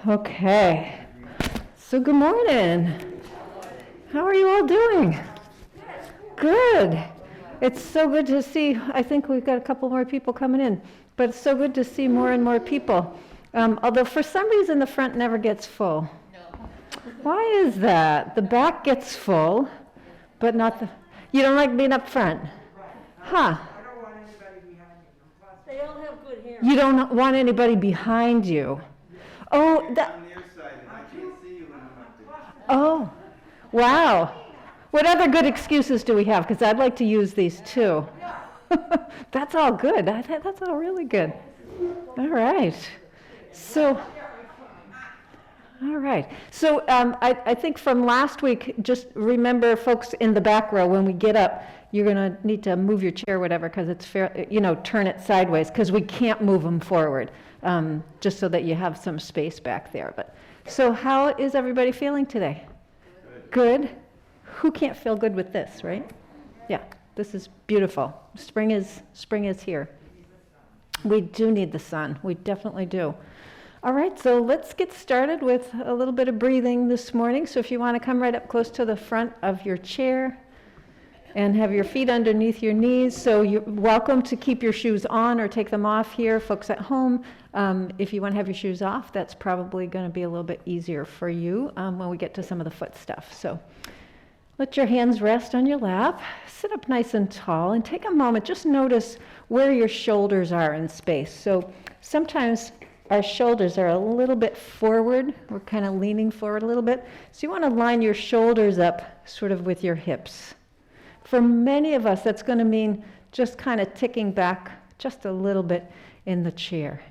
Okay, so good morning. How are you all doing? Good. It's so good to see, I think we've got a couple more people coming in, but it's so good to see more and more people. Although for some reason the front never gets full. Why is that? The back gets full, but not the, you don't like being up front? Huh. They all have good hair. You don't want anybody behind you. Oh, that, On their side, and I can't see you when I'm up there. oh, wow. What other good excuses do we have? Because I'd like to use these too. That's all good. That's all really good. All right. So, all right. So I think from last week, just remember, folks in the back row, when we get up, you're going to need to move your chair, whatever, because it's fair, turn it sideways, because we can't move them forward, just so that you have some space back there. But so how is everybody feeling today? Good. Who can't feel good with this, right? Yeah, this is beautiful. Spring is here. We do need the sun. We definitely do. All right, so let's get started with a little bit of breathing this morning. So if you want to come right up close to the front of your chair and have your feet underneath your knees. So you're welcome to keep your shoes on or take them off here. Folks at home, if you want to have your shoes off, that's probably going to be a little bit easier for you when we get to some of the foot stuff. So let your hands rest on your lap, sit up nice and tall, and take a moment, just notice where your shoulders are in space. So sometimes our shoulders are a little bit forward, we're kind of leaning forward a little bit. So you want to line your shoulders up sort of with your hips. For many of us, that's going to mean just kind of ticking back just a little bit in the chair.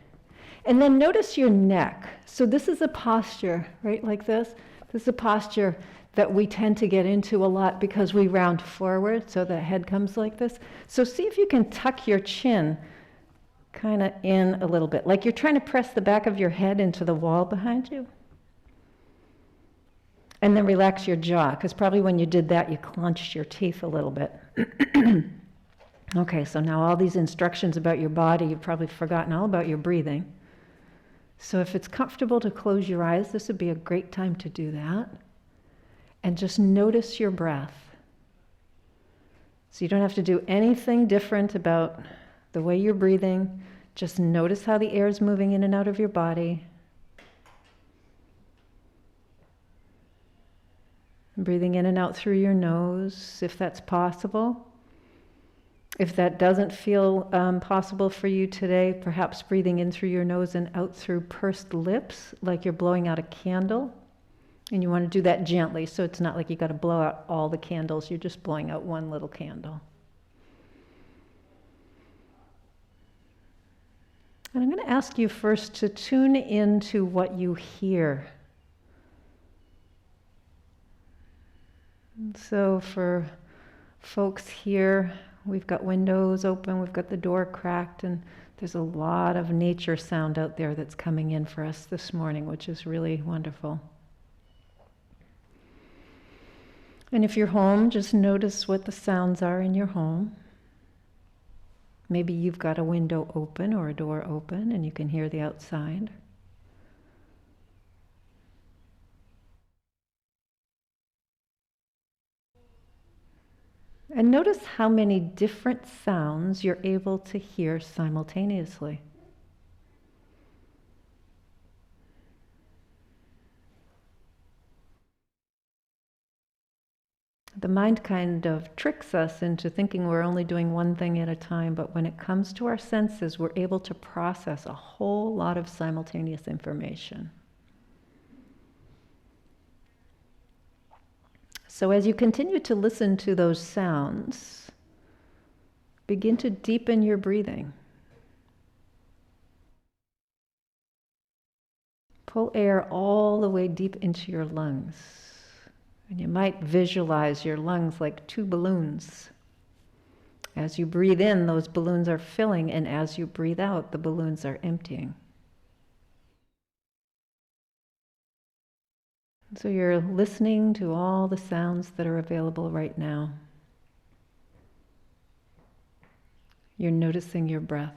And then notice your neck. So this is a posture, right, like this. This is a posture that we tend to get into a lot because we round forward, so the head comes like this. So see if you can tuck your chin kind of in a little bit, like you're trying to press the back of your head into the wall behind you. And then relax your jaw, because probably when you did that, you clenched your teeth a little bit. Okay, so now all these instructions about your body, you've probably forgotten all about your breathing. So if it's comfortable to close your eyes, this would be a great time to do that. And just notice your breath. So you don't have to do anything different about the way you're breathing. Just notice how the air is moving in and out of your body. Breathing in and out through your nose, if that's possible. If that doesn't feel possible for you today, perhaps breathing in through your nose and out through pursed lips, like you're blowing out a candle. And you want to do that gently, so it's not like you got to blow out all the candles, you're just blowing out one little candle. And I'm going to ask you first to tune into what you hear. So for folks here, we've got windows open, we've got the door cracked, and there's a lot of nature sound out there that's coming in for us this morning, which is really wonderful. And if you're home, just notice what the sounds are in your home. Maybe you've got a window open or a door open and you can hear the outside. And notice how many different sounds you're able to hear simultaneously. The mind kind of tricks us into thinking we're only doing one thing at a time, but when it comes to our senses, we're able to process a whole lot of simultaneous information. So as you continue to listen to those sounds, begin to deepen your breathing. Pull air all the way deep into your lungs. And you might visualize your lungs like two balloons. As you breathe in, those balloons are filling, and as you breathe out, the balloons are emptying. So you're listening to all the sounds that are available right now. You're noticing your breath.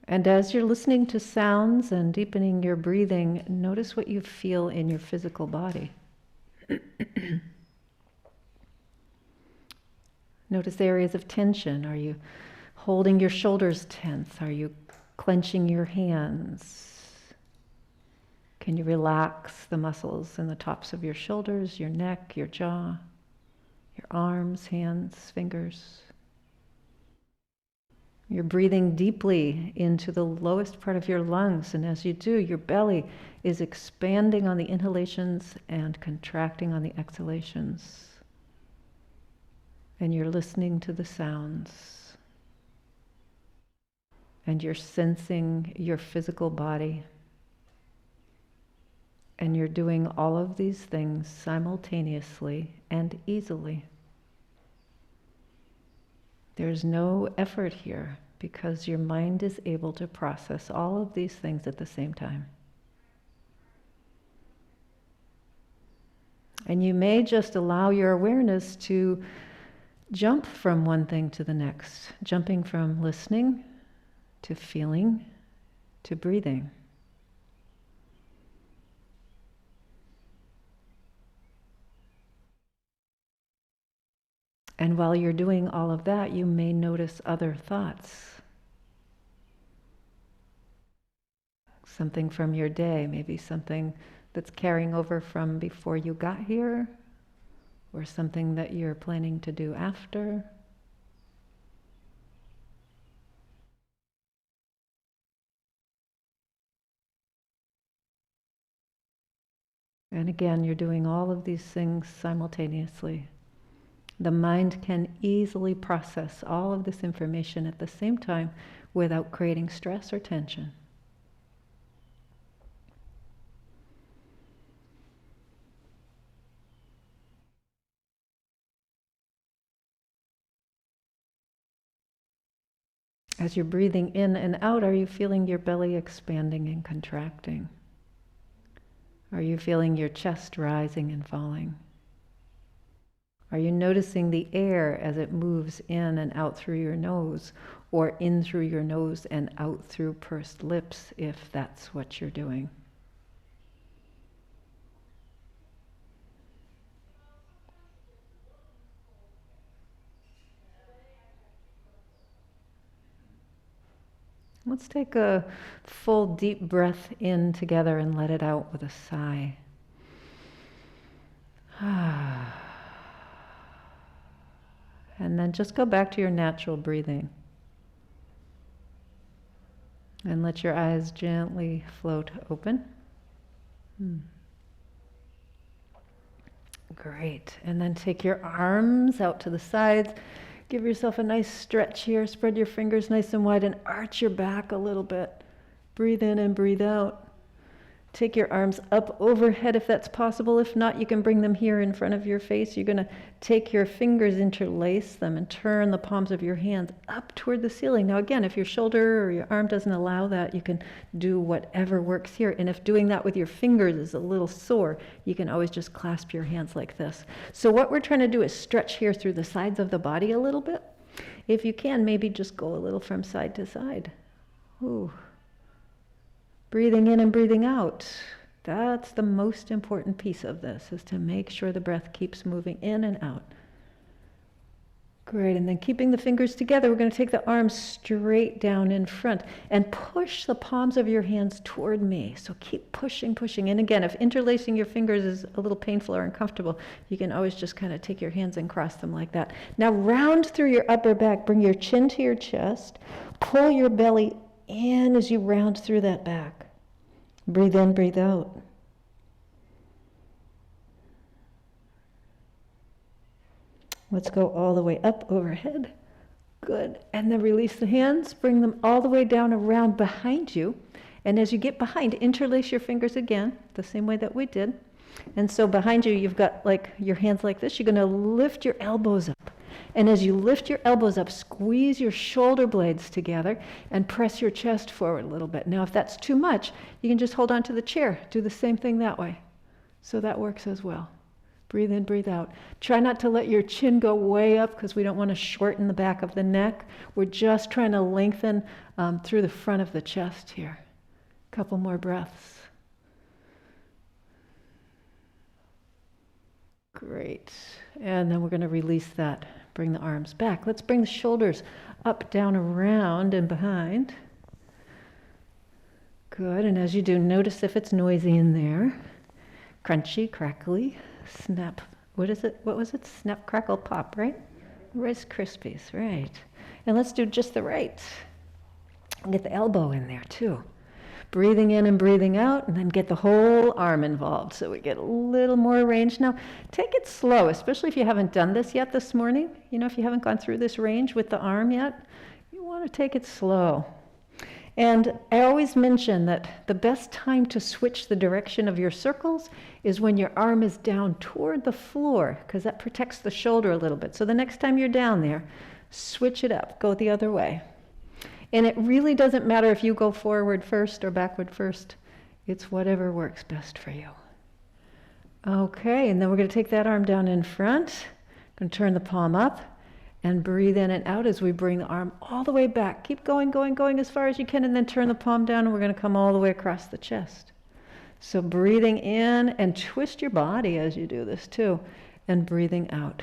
And as you're listening to sounds and deepening your breathing, notice what you feel in your physical body. Notice areas of tension. Are you holding your shoulders tense? Are you clenching your hands? Can you relax the muscles in the tops of your shoulders, your neck, your jaw, your arms, hands, fingers? You're breathing deeply into the lowest part of your lungs, and as you do, your belly is expanding on the inhalations and contracting on the exhalations. And you're listening to the sounds. And you're sensing your physical body. And you're doing all of these things simultaneously and easily. There's no effort here because your mind is able to process all of these things at the same time. And you may just allow your awareness to jump from one thing to the next, jumping from listening to feeling to breathing. And while you're doing all of that, you may notice other thoughts. Something from your day, maybe something that's carrying over from before you got here, or something that you're planning to do after. And again, you're doing all of these things simultaneously. The mind can easily process all of this information at the same time without creating stress or tension. As you're breathing in and out, are you feeling your belly expanding and contracting? Are you feeling your chest rising and falling? Are you noticing the air as it moves in and out through your nose, or in through your nose and out through pursed lips, if that's what you're doing? Let's take a full deep breath in together and let it out with a sigh. And then just go back to your natural breathing. And let your eyes gently float open. Great. And then take your arms out to the sides. Give yourself a nice stretch here. Spread your fingers nice and wide and arch your back a little bit. Breathe in and breathe out. Take your arms up overhead if that's possible. If not, you can bring them here in front of your face. You're going to take your fingers, interlace them, and turn the palms of your hands up toward the ceiling. Now again, if your shoulder or your arm doesn't allow that, you can do whatever works here. And if doing that with your fingers is a little sore, you can always just clasp your hands like this. So what we're trying to do is stretch here through the sides of the body a little bit. If you can, maybe just go a little from side to side. Ooh. Breathing in and breathing out. That's the most important piece of this, is to make sure the breath keeps moving in and out. Great, and then keeping the fingers together, we're going to take the arms straight down in front and push the palms of your hands toward me. So keep pushing, pushing. And again, if interlacing your fingers is a little painful or uncomfortable, you can always just kind of take your hands and cross them like that. Now round through your upper back, bring your chin to your chest, pull your belly in as you round through that back. Breathe in, breathe out. Let's go all the way up overhead. Good. And then release the hands, bring them all the way down around behind you. And as you get behind, interlace your fingers again, the same way that we did. And so behind you, you've got like your hands like this. You're going to lift your elbows up. And as you lift your elbows up, squeeze your shoulder blades together and press your chest forward a little bit. Now, if that's too much, you can just hold on to the chair. Do the same thing that way. So that works as well. Breathe in, breathe out. Try not to let your chin go way up because we don't want to shorten the back of the neck. We're just trying to lengthen through the front of the chest here. Couple more breaths. Great. And then we're going to release that. Bring the arms back. Let's bring the shoulders up, down, around, and behind. Good. And as you do, notice if it's noisy in there. Crunchy, crackly, snap. What is it? What was it? Snap, crackle, pop, right? Rice Krispies, right. And let's do just the right. Get the elbow in there too. Breathing in and breathing out, and then get the whole arm involved so we get a little more range. Now, take it slow, especially if you haven't done this yet this morning. You know, if you haven't gone through this range with the arm yet, you want to take it slow. And I always mention that the best time to switch the direction of your circles is when your arm is down toward the floor, because that protects the shoulder a little bit. So the next time you're down there, switch it up, go the other way. And it really doesn't matter if you go forward first or backward first. It's whatever works best for you. Okay, and then we're going to take that arm down in front. Going to turn the palm up and breathe in and out as we bring the arm all the way back. Keep going, going, going as far as you can, and then turn the palm down, and we're going to come all the way across the chest. So breathing in, and twist your body as you do this too, and breathing out.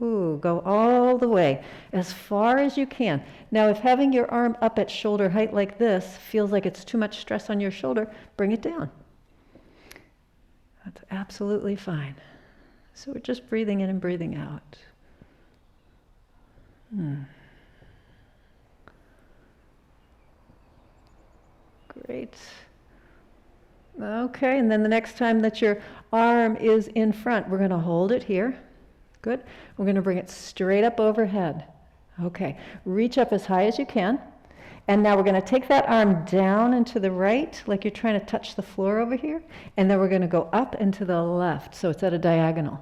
Ooh, go all the way, as far as you can. Now, if having your arm up at shoulder height like this feels like it's too much stress on your shoulder, bring it down. That's absolutely fine. So we're just breathing in and breathing out. Great. Okay, and then the next time that your arm is in front, we're going to hold it here. Good. We're going to bring it straight up overhead. Okay, reach up as high as you can. And now we're going to take that arm down and to the right, like you're trying to touch the floor over here. And then we're going to go up and to the left, so it's at a diagonal.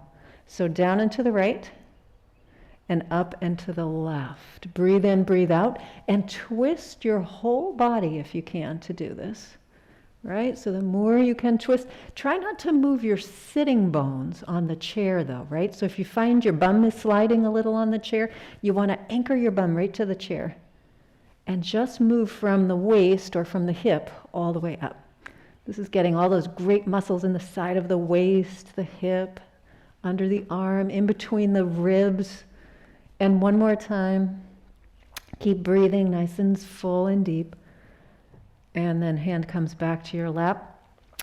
So down and to the right, and up and to the left. Breathe in, breathe out, and twist your whole body if you can to do this. Right? So the more you can twist, try not to move your sitting bones on the chair though, right? So if you find your bum is sliding a little on the chair, you want to anchor your bum right to the chair and just move from the waist or from the hip all the way up. This is getting all those great muscles in the side of the waist, the hip, under the arm, in between the ribs. And one more time, keep breathing nice and full and deep. And then hand comes back to your lap.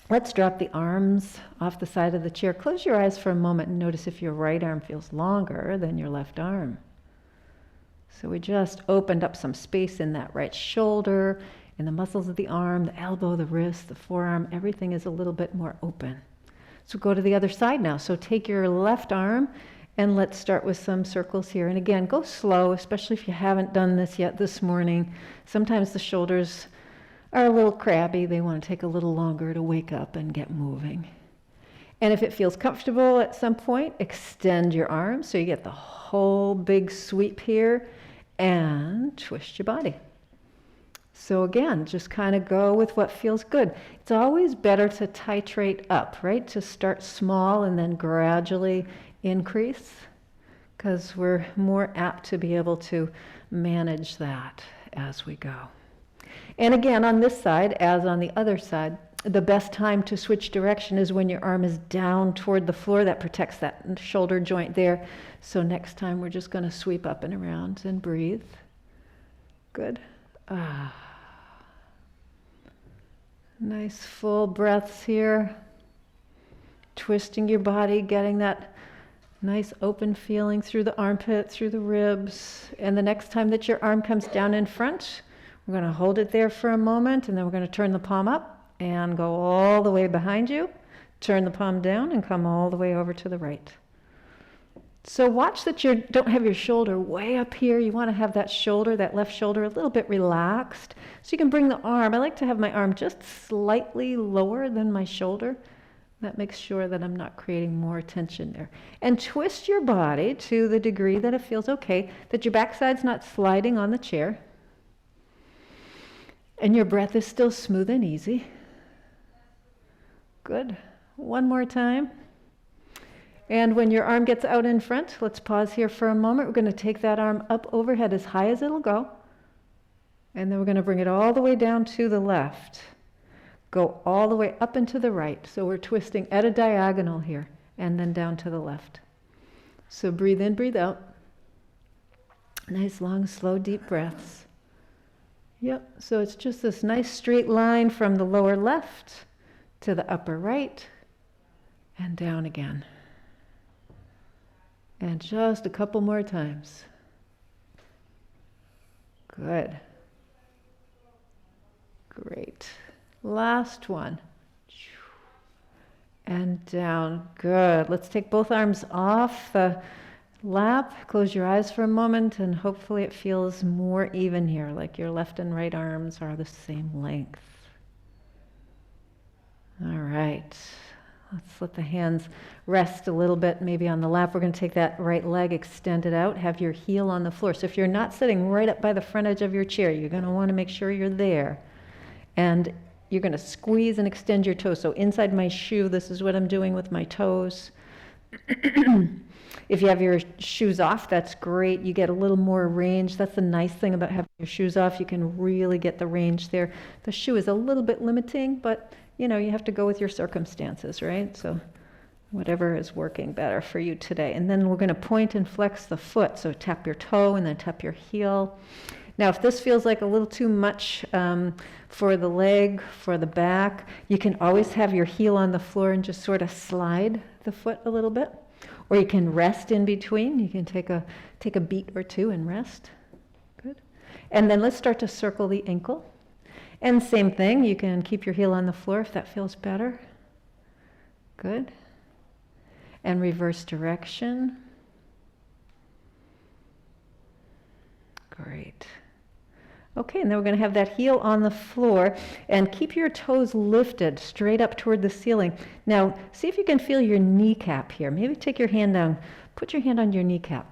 Let's drop the arms off the side of the chair. Close your eyes for a moment and notice if your right arm feels longer than your left arm. So we just opened up some space in that right shoulder, in the muscles of the arm, the elbow, the wrist, the forearm. Everything is a little bit more open. So go to the other side now. So take your left arm and let's start with some circles here. And again, go slow, especially if you haven't done this yet this morning. Sometimes the shoulders are a little crabby. They want to take a little longer to wake up and get moving. And if it feels comfortable at some point, extend your arms so you get the whole big sweep here and twist your body. So again, just kind of go with what feels good. It's always better to titrate up, right? To start small and then gradually increase, because we're more apt to be able to manage that as we go. And again, on this side, as on the other side, the best time to switch direction is when your arm is down toward the floor. That protects that shoulder joint there. So next time we're just going to sweep up and around and breathe. Good. Nice full breaths here. Twisting your body, getting that nice open feeling through the armpit, through the ribs. And the next time that your arm comes down in front, we're going to hold it there for a moment, and then we're going to turn the palm up and go all the way behind you. Turn the palm down and come all the way over to the right. So watch that you don't have your shoulder way up here. You want to have that shoulder, that left shoulder, a little bit relaxed. So you can bring the arm. I like to have my arm just slightly lower than my shoulder. That makes sure that I'm not creating more tension there. And twist your body to the degree that it feels okay, that your backside's not sliding on the chair. And your breath is still smooth and easy. Good. One more time. And when your arm gets out in front, let's pause here for a moment. We're going to take that arm up overhead as high as it'll go. And then we're going to bring it all the way down to the left. Go all the way up and to the right. So we're twisting at a diagonal here and then down to the left. So breathe in, breathe out. Nice, long, slow, deep breaths. Yep, so it's just this nice straight line from the lower left to the upper right and down again. And just a couple more times. Good. Great. Last one. And down. Good. Let's take both arms off the lap. Close your eyes for a moment, and hopefully it feels more even here, like your left and right arms are the same length. All right. Let's let the hands rest a little bit, maybe on the lap. We're going to take that right leg, extend it out, have your heel on the floor. So if you're not sitting right up by the front edge of your chair, you're going to want to make sure you're there. And you're going to squeeze and extend your toes. So inside my shoe, this is what I'm doing with my toes. If you have your shoes off, that's great. You get a little more range. That's the nice thing about having your shoes off. You can really get the range there. The shoe is a little bit limiting, but you know, you have to go with your circumstances, right? So whatever is working better for you today. And then we're going to point and flex the foot. So tap your toe and then tap your heel. Now, if this feels like a little too much for the leg, for the back, you can always have your heel on the floor and just sort of slide the foot a little bit. Or you can rest in between. You can take a beat or two and rest. Good. And then let's start to circle the ankle. And same thing, you can keep your heel on the floor if that feels better. Good. And reverse direction. Great. Okay, and then we're going to have that heel on the floor and keep your toes lifted straight up toward the ceiling. Now, see if you can feel your kneecap here. Maybe take your hand down, put your hand on your kneecap.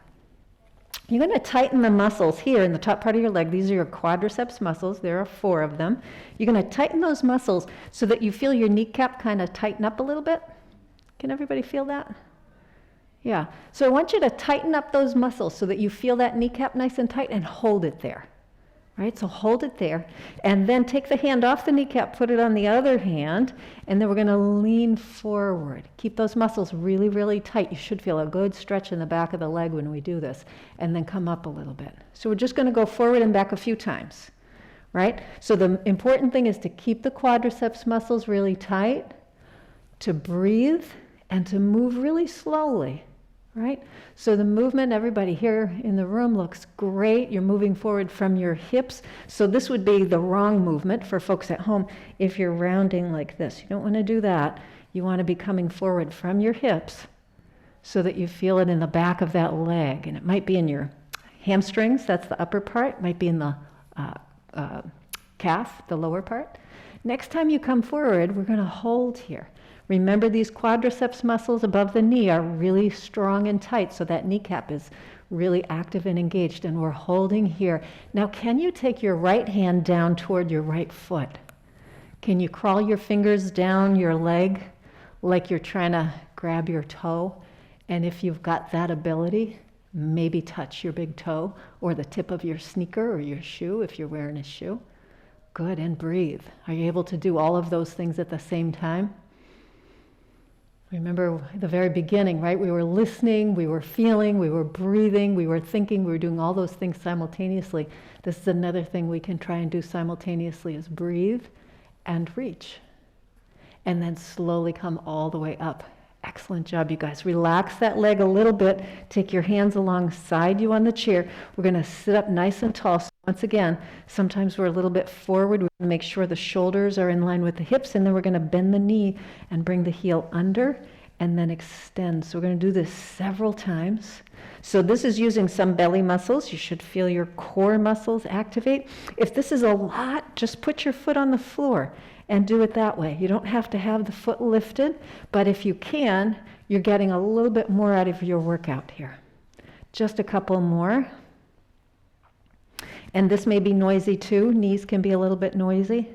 You're going to tighten the muscles here in the top part of your leg. These are your quadriceps muscles. There are 4 of them. You're going to tighten those muscles so that you feel your kneecap kind of tighten up a little bit. Can everybody feel that? Yeah. So I want you to tighten up those muscles so that you feel that kneecap nice and tight and hold it there. Right? So hold it there. And then take the hand off the kneecap, put it on the other hand, and then we're going to lean forward. Keep those muscles really, really tight. You should feel a good stretch in the back of the leg when we do this. And then come up a little bit. So we're just going to go forward and back a few times. Right? So the important thing is to keep the quadriceps muscles really tight, to breathe, and to move really slowly. Right? So the movement, everybody here in the room looks great. You're moving forward from your hips. So this would be the wrong movement for folks at home if you're rounding like this. You don't want to do that. You want to be coming forward from your hips so that you feel it in the back of that leg. And it might be in your hamstrings, that's the upper part. It might be in the calf, the lower part. Next time you come forward, we're going to hold here. Remember, these quadriceps muscles above the knee are really strong and tight, so that kneecap is really active and engaged, and we're holding here. Now, can you take your right hand down toward your right foot? Can you crawl your fingers down your leg like you're trying to grab your toe? And if you've got that ability, maybe touch your big toe or the tip of your sneaker or your shoe if you're wearing a shoe. Good, and breathe. Are you able to do all of those things at the same time? Remember the very beginning, right? We were listening, we were feeling, we were breathing, we were thinking, we were doing all those things simultaneously. This is another thing we can try and do simultaneously is breathe and reach. And then slowly come all the way up. Excellent job, you guys. Relax that leg a little bit. Take your hands alongside you on the chair. We're going to sit up nice and tall. So once again, sometimes we're a little bit forward. We make sure the shoulders are in line with the hips, and then we're going to bend the knee and bring the heel under and then extend. So we're going to do this several times. So this is using some belly muscles. You should feel your core muscles activate. If this is a lot, just put your foot on the floor and do it that way. You don't have to have the foot lifted, but if you can, you're getting a little bit more out of your workout here. Just a couple more. And this may be noisy too. Knees can be a little bit noisy.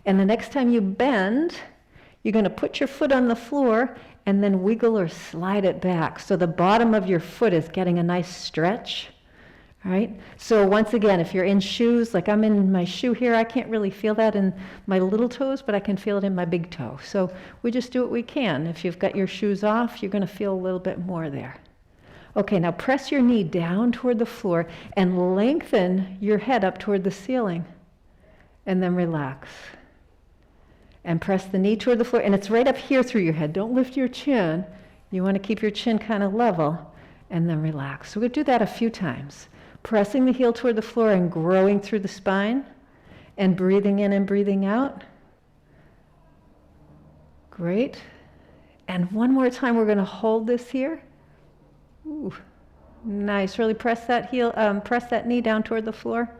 And the next time you bend, You're going to put your foot on the floor and then wiggle or slide it back. So the bottom of your foot is getting a nice stretch. Right? So once again, if you're in shoes, like I'm in my shoe here, I can't really feel that in my little toes, but I can feel it in my big toe. So we just do what we can. If you've got your shoes off, you're going to feel a little bit more there. Okay, now press your knee down toward the floor and lengthen your head up toward the ceiling. And then relax. And press the knee toward the floor. And it's right up here through your head. Don't lift your chin. You want to keep your chin kind of level. And then relax. So we'll do that a few times. Pressing the heel toward the floor and growing through the spine. And breathing in and breathing out. Great. And one more time, we're going to hold this here. Ooh, nice. Really press that press that knee down toward the floor.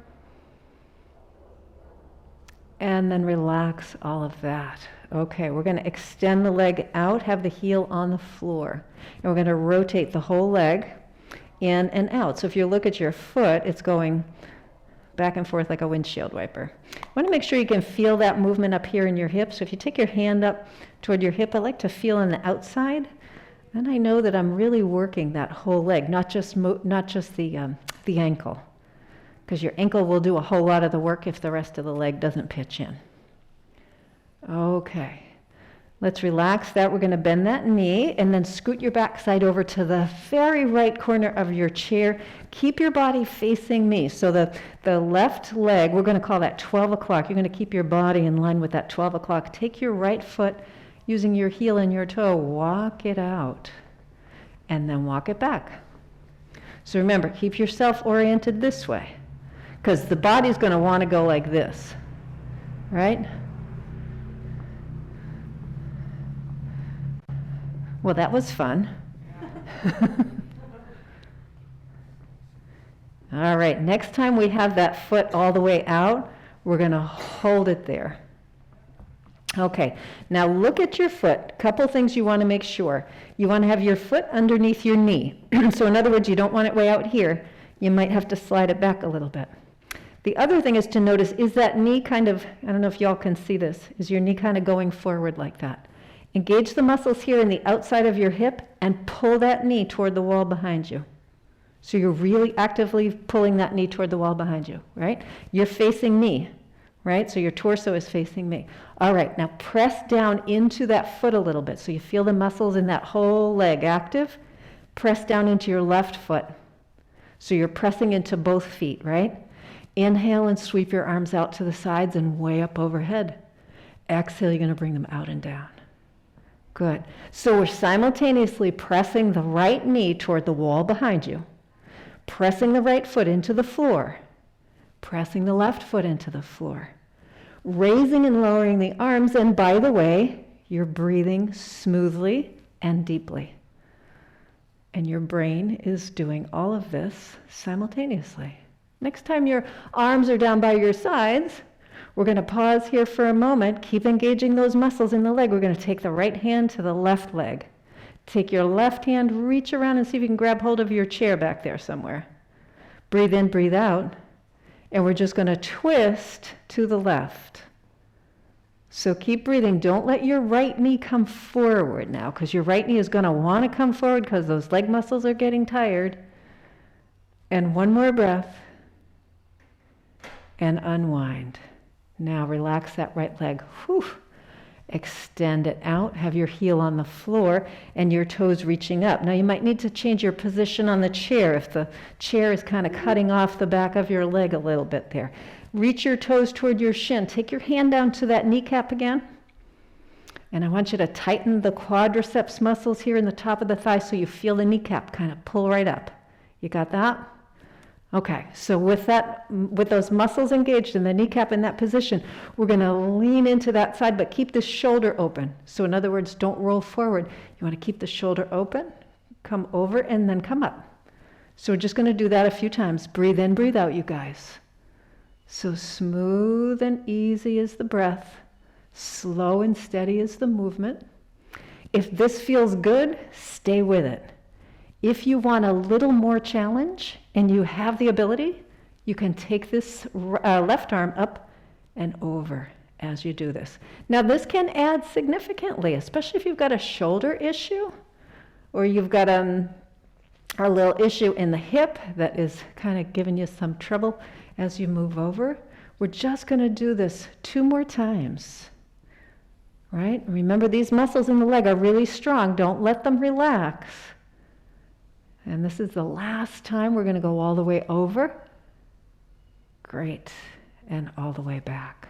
And then relax all of that. Okay, we're going to extend the leg out, have the heel on the floor. And we're going to rotate the whole leg in and out. So if you look at your foot, it's going back and forth like a windshield wiper. I want to make sure you can feel that movement up here in your hip. So if you take your hand up toward your hip, I like to feel on the outside. Then I know that I'm really working that whole leg, not just the ankle. Because your ankle will do a whole lot of the work if the rest of the leg doesn't pitch in. Okay, let's relax that. We're going to bend that knee and then scoot your backside over to the very right corner of your chair. Keep your body facing me. So the left leg, we're going to call that 12 o'clock. You're going to keep your body in line with that 12 o'clock. Take your right foot, using your heel and your toe, walk it out, and then walk it back. So remember, keep yourself oriented this way. Because the body's going to want to go like this, right? Well, that was fun. All right, next time we have that foot all the way out, we're going to hold it there. Okay, now look at your foot. Couple things you want to make sure. You want to have your foot underneath your knee. So in other words, you don't want it way out here. You might have to slide it back a little bit. The other thing is to notice, is that knee kind of, I don't know if y'all can see this, is your knee kind of going forward like that? Engage the muscles here in the outside of your hip and pull that knee toward the wall behind you. So you're really actively pulling that knee toward the wall behind you, right? You're facing me, right? So your torso is facing me. All right, now press down into that foot a little bit so you feel the muscles in that whole leg active. Press down into your left foot. So you're pressing into both feet, right? Inhale and sweep your arms out to the sides and way up overhead. Exhale, you're going to bring them out and down. Good. So we're simultaneously pressing the right knee toward the wall behind you, pressing the right foot into the floor, pressing the left foot into the floor, raising and lowering the arms, and by the way, you're breathing smoothly and deeply. And your brain is doing all of this simultaneously. Next time your arms are down by your sides, we're going to pause here for a moment. Keep engaging those muscles in the leg. We're going to take the right hand to the left leg. Take your left hand, reach around and see if you can grab hold of your chair back there somewhere. Breathe in, breathe out. And we're just going to twist to the left. So keep breathing. Don't let your right knee come forward now, because your right knee is going to want to come forward because those leg muscles are getting tired. And one more breath. And unwind. Now relax that right leg. Whew. Extend it out. Have your heel on the floor and your toes reaching up. Now you might need to change your position on the chair if the chair is kind of cutting off the back of your leg a little bit there. Reach your toes toward your shin. Take your hand down to that kneecap again. And I want you to tighten the quadriceps muscles here in the top of the thigh so you feel the kneecap kind of pull right up. You got that? Okay, so with those muscles engaged in the kneecap in that position, we're going to lean into that side, but keep the shoulder open. So in other words, don't roll forward. You want to keep the shoulder open, come over, and then come up. So we're just going to do that a few times. Breathe in, breathe out, you guys. So smooth and easy is the breath. Slow and steady is the movement. If this feels good, stay with it. If you want a little more challenge and you have the ability, you can take this left arm up and over as you do this. Now this can add significantly, especially if you've got a shoulder issue or you've got a little issue in the hip that is kind of giving you some trouble as you move over. We're just going to do this 2 more times. Right? Remember, these muscles in the leg are really strong. Don't let them relax. And this is the last time. We're going to go all the way over. Great. And all the way back.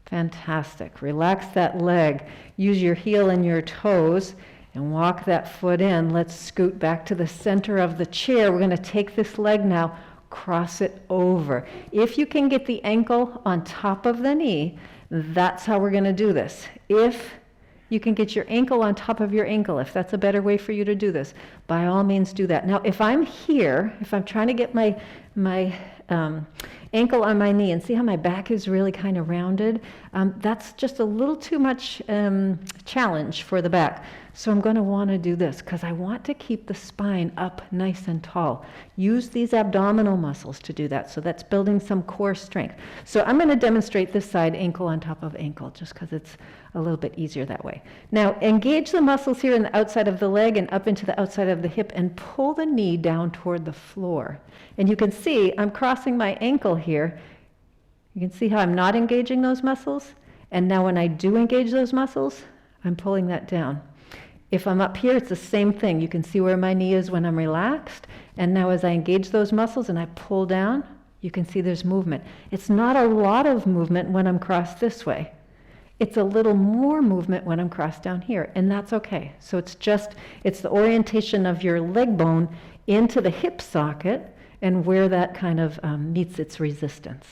Fantastic. Relax that leg. Use your heel and your toes and walk that foot in. Let's scoot back to the center of the chair. We're going to take this leg now, cross it over. If you can get the ankle on top of the knee, that's how we're going to do this. If you can get your ankle on top of your ankle, if that's a better way for you to do this, by all means do that. Now, if I'm here, if I'm trying to get my ankle on my knee and see how my back is really kind of rounded, that's just a little too much challenge for the back. So I'm going to want to do this because I want to keep the spine up nice and tall. Use these abdominal muscles to do that. So that's building some core strength. So I'm going to demonstrate this side, ankle on top of ankle, just because it's a little bit easier that way. Now engage the muscles here in the outside of the leg and up into the outside of the hip and pull the knee down toward the floor. And you can see I'm crossing my ankle here. You can see how I'm not engaging those muscles. And now when I do engage those muscles, I'm pulling that down. If I'm up here, it's the same thing. You can see where my knee is when I'm relaxed. And now as I engage those muscles and I pull down, you can see there's movement. It's not a lot of movement when I'm crossed this way. It's a little more movement when I'm crossed down here, and that's okay. So it's the orientation of your leg bone into the hip socket and where that kind of meets its resistance.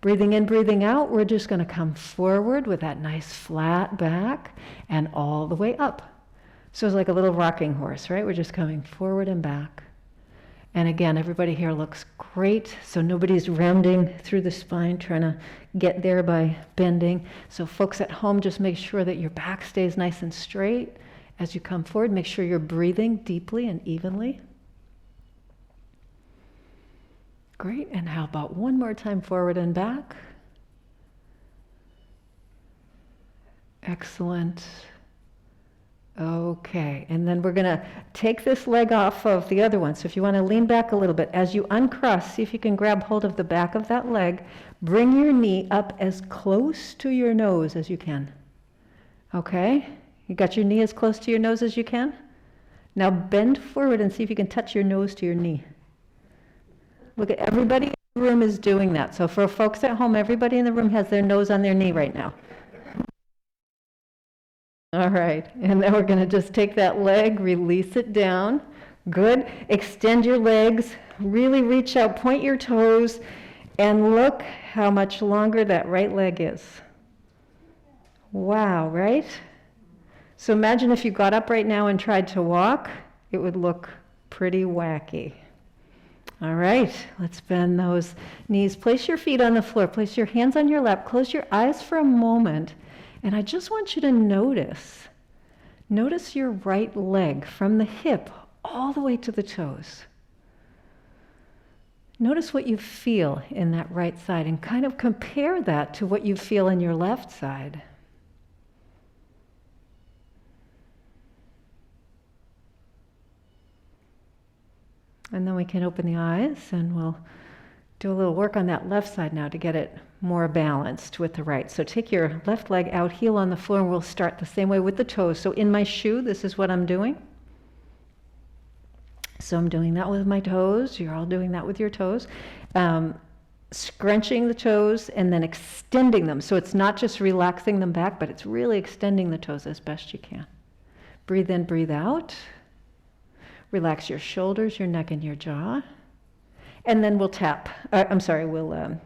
Breathing in, breathing out, we're just going to come forward with that nice flat back and all the way up. So it's like a little rocking horse, right? We're just coming forward and back. And again, everybody here looks great. So nobody's rounding through the spine, trying to get there by bending. So folks at home, just make sure that your back stays nice and straight as you come forward. Make sure you're breathing deeply and evenly. Great. And how about one more time forward and back? Excellent. Okay, and then we're going to take this leg off of the other one. So if you want to lean back a little bit, as you uncross, see if you can grab hold of the back of that leg. Bring your knee up as close to your nose as you can. Okay, you got your knee as close to your nose as you can? Now bend forward and see if you can touch your nose to your knee. Look at everybody in the room is doing that. So for folks at home, everybody in the room has their nose on their knee right now. All right, and then we're going to just take that leg, release it down. Good. Extend your legs, really reach out, point your toes, and look how much longer that right leg is. Wow, right? So imagine if you got up right now and tried to walk, it would look pretty wacky. All right, let's bend those knees. Place your feet on the floor. Place your hands on your lap. Close your eyes for a moment. And I just want you to notice your right leg from the hip all the way to the toes. Notice what you feel in that right side and kind of compare that to what you feel in your left side. And then we can open the eyes and we'll do a little work on that left side now to get it more balanced with the right. So take your left leg out, heel on the floor, and we'll start the same way with the toes. So in my shoe, this is what I'm doing. So I'm doing that with my toes. You're all doing that with your toes. Scrunching the toes and then extending them. So it's not just relaxing them back, but it's really extending the toes as best you can. Breathe in, breathe out. Relax your shoulders, your neck, and your jaw. And then we'll we'll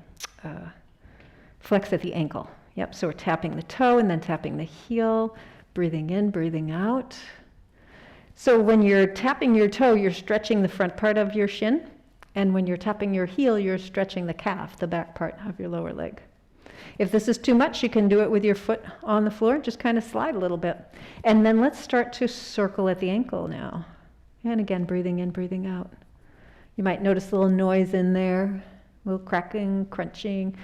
flex at the ankle. Yep, so we're tapping the toe and then tapping the heel, breathing in, breathing out. So when you're tapping your toe, you're stretching the front part of your shin. And when you're tapping your heel, you're stretching the calf, the back part of your lower leg. If this is too much, you can do it with your foot on the floor. Just kind of slide a little bit. And then let's start to circle at the ankle now. And again, breathing in, breathing out. You might notice a little noise in there, a little cracking, crunching,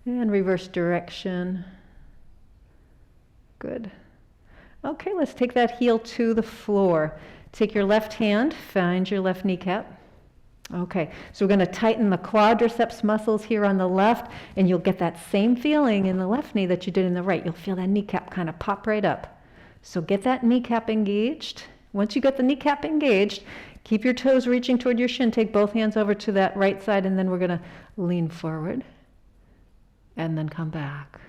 and reverse direction. Good. Okay, let's take that heel to the floor. Take your left hand, find your left kneecap. Okay, so we're going to tighten the quadriceps muscles here on the left, and you'll get that same feeling in the left knee that you did in the right. You'll feel that kneecap kind of pop right up. So get that kneecap engaged. Once you get the kneecap engaged, keep your toes reaching toward your shin. Take both hands over to that right side, and then we're going to lean forward and then come back.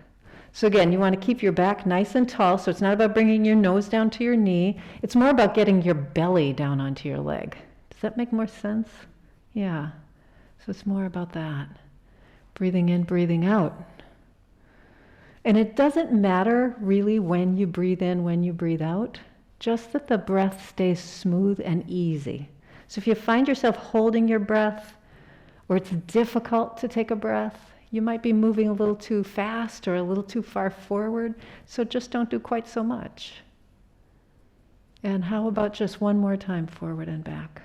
So again, you want to keep your back nice and tall, so it's not about bringing your nose down to your knee. It's more about getting your belly down onto your leg. Does that make more sense? Yeah. So it's more about that. Breathing in, breathing out. And it doesn't matter really when you breathe in, when you breathe out, just that the breath stays smooth and easy. So if you find yourself holding your breath, or it's difficult to take a breath, you might be moving a little too fast or a little too far forward, so just don't do quite so much. And how about just one more time, forward and back?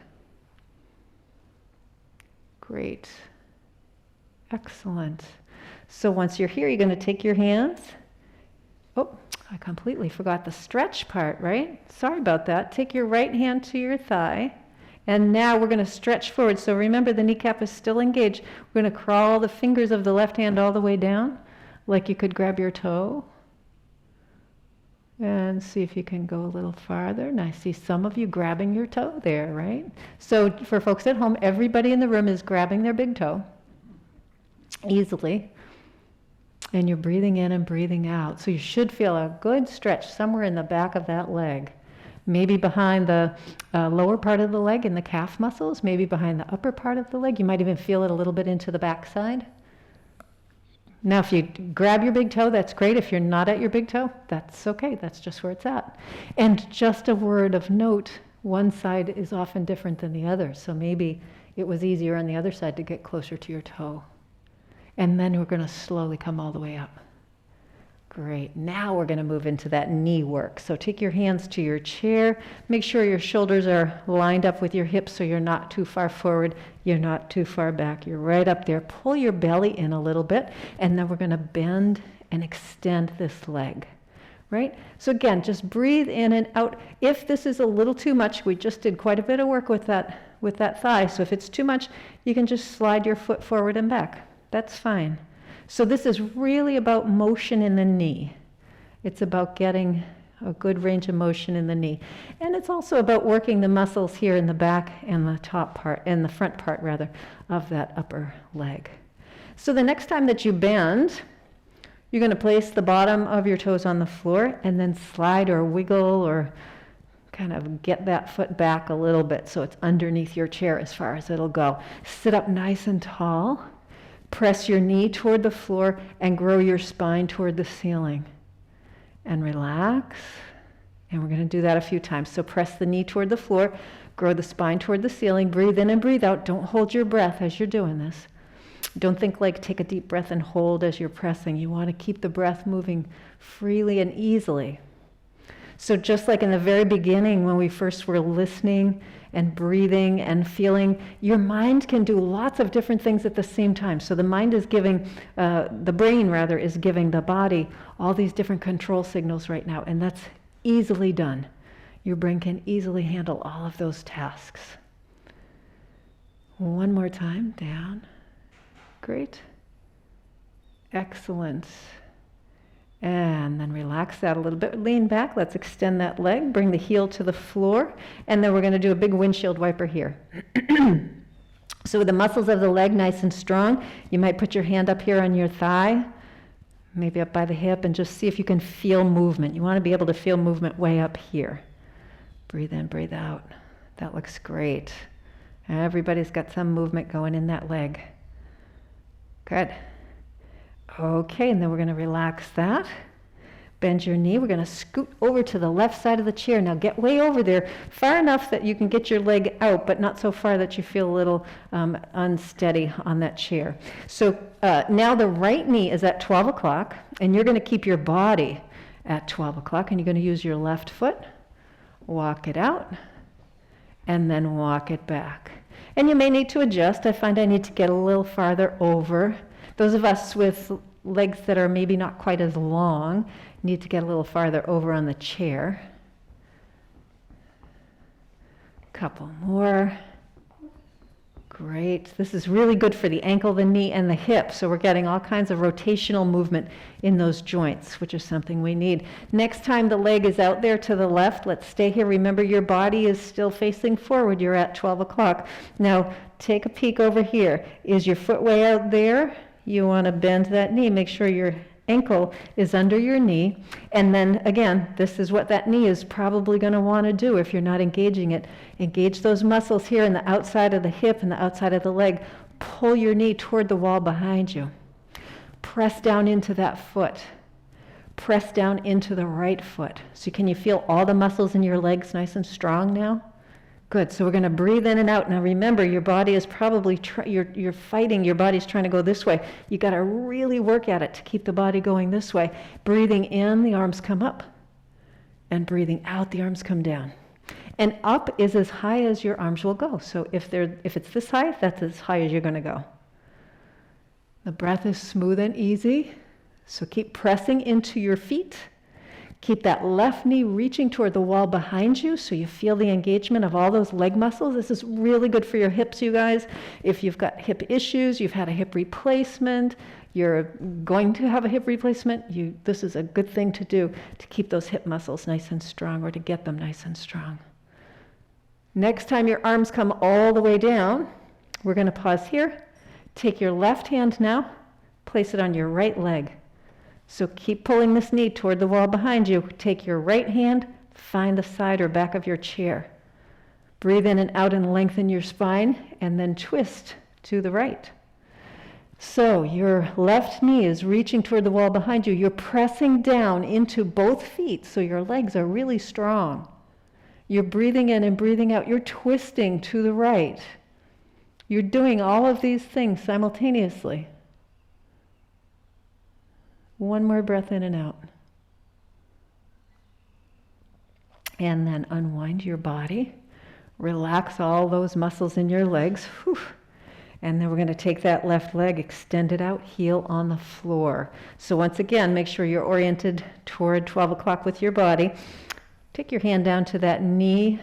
Great. Excellent. So once you're here, you're going to take your hands. Oh, I completely forgot the stretch part, right? Sorry about that. Take your right hand to your thigh. And now we're going to stretch forward. So remember, the kneecap is still engaged. We're going to crawl the fingers of the left hand all the way down, like you could grab your toe. And see if you can go a little farther. And I see some of you grabbing your toe there, right? So for folks at home, everybody in the room is grabbing their big toe easily. And you're breathing in and breathing out. So you should feel a good stretch somewhere in the back of that leg. Maybe behind the lower part of the leg in the calf muscles, maybe behind the upper part of the leg. You might even feel it a little bit into the backside. Now, if you grab your big toe, that's great. If you're not at your big toe, that's okay. That's just where it's at. And just a word of note, one side is often different than the other. So maybe it was easier on the other side to get closer to your toe. And then we're going to slowly come all the way up. Great. Now we're going to move into that knee work. So take your hands to your chair. Make sure your shoulders are lined up with your hips so you're not too far forward. You're not too far back. You're right up there. Pull your belly in a little bit. And then we're going to bend and extend this leg. Right? So again, just breathe in and out. If this is a little too much, we just did quite a bit of work with that thigh. So if it's too much, you can just slide your foot forward and back. That's fine. So this is really about motion in the knee. It's about getting a good range of motion in the knee. And it's also about working the muscles here in the back and the top part, and the front part rather, of that upper leg. So the next time that you bend, you're going to place the bottom of your toes on the floor and then slide or wiggle or kind of get that foot back a little bit so it's underneath your chair as far as it'll go. Sit up nice and tall. Press your knee toward the floor and grow your spine toward the ceiling. And relax. And we're going to do that a few times. So press the knee toward the floor, grow the spine toward the ceiling, breathe in and breathe out. Don't hold your breath as you're doing this. Don't think like take a deep breath and hold as you're pressing. You want to keep the breath moving freely and easily. So just like in the very beginning when we first were listening and breathing and feeling, your mind can do lots of different things at the same time. So the mind is giving, the brain rather, is giving the body all these different control signals right now, and that's easily done. Your brain can easily handle all of those tasks. One more time, down. Great. Excellent. And then relax that a little bit. Lean back. Let's extend that leg. Bring the heel to the floor. And then we're going to do a big windshield wiper here. So with the muscles of the leg nice and strong, you might put your hand up here on your thigh, maybe up by the hip, and just see if you can feel movement. You want to be able to feel movement way up here. Breathe in, breathe out. That looks great. Everybody's got some movement going in that leg. Good. Okay, and then we're going to relax that. Bend your knee. We're going to scoot over to the left side of the chair. Now get way over there, far enough that you can get your leg out, but not so far that you feel a little unsteady on that chair. So now the right knee is at 12 o'clock, and you're going to keep your body at 12 o'clock, and you're going to use your left foot, walk it out, and then walk it back. And you may need to adjust. I find I need to get a little farther over. Those of us with legs that are maybe not quite as long need to get a little farther over on the chair. Couple more. Great. This is really good for the ankle, the knee, and the hip. So we're getting all kinds of rotational movement in those joints, which is something we need. Next time the leg is out there to the left, let's stay here. Remember, your body is still facing forward. You're at 12 o'clock. Now, take a peek over here. Is your foot way out there? You want to bend that knee. Make sure your ankle is under your knee. And then again, this is what that knee is probably going to want to do if you're not engaging it. Engage those muscles here in the outside of the hip and the outside of the leg. Pull your knee toward the wall behind you. Press down into that foot. Press down into the right foot. So can you feel all the muscles in your legs nice and strong now? Good. So we're going to breathe in and out. Now remember, your body is probably, you're fighting, your body's trying to go this way. You got to really work at it to keep the body going this way. Breathing in, the arms come up. And breathing out, the arms come down. And up is as high as your arms will go. So if it's this high, that's as high as you're going to go. The breath is smooth and easy. So keep pressing into your feet. Keep that left knee reaching toward the wall behind you so you feel the engagement of all those leg muscles. This is really good for your hips, you guys. If you've got hip issues, you've had a hip replacement, you're going to have a hip replacement, this is a good thing to do to keep those hip muscles nice and strong or to get them nice and strong. Next time your arms come all the way down, we're going to pause here. Take your left hand now, place it on your right leg. So keep pulling this knee toward the wall behind you. Take your right hand, find the side or back of your chair. Breathe in and out and lengthen your spine, and then twist to the right. So your left knee is reaching toward the wall behind you. You're pressing down into both feet, so your legs are really strong. You're breathing in and breathing out. You're twisting to the right. You're doing all of these things simultaneously. One more breath in and out. And then unwind your body. Relax all those muscles in your legs. Whew. And then we're going to take that left leg, extend it out, heel on the floor. So once again, make sure you're oriented toward 12 o'clock with your body. Take your hand down to that knee.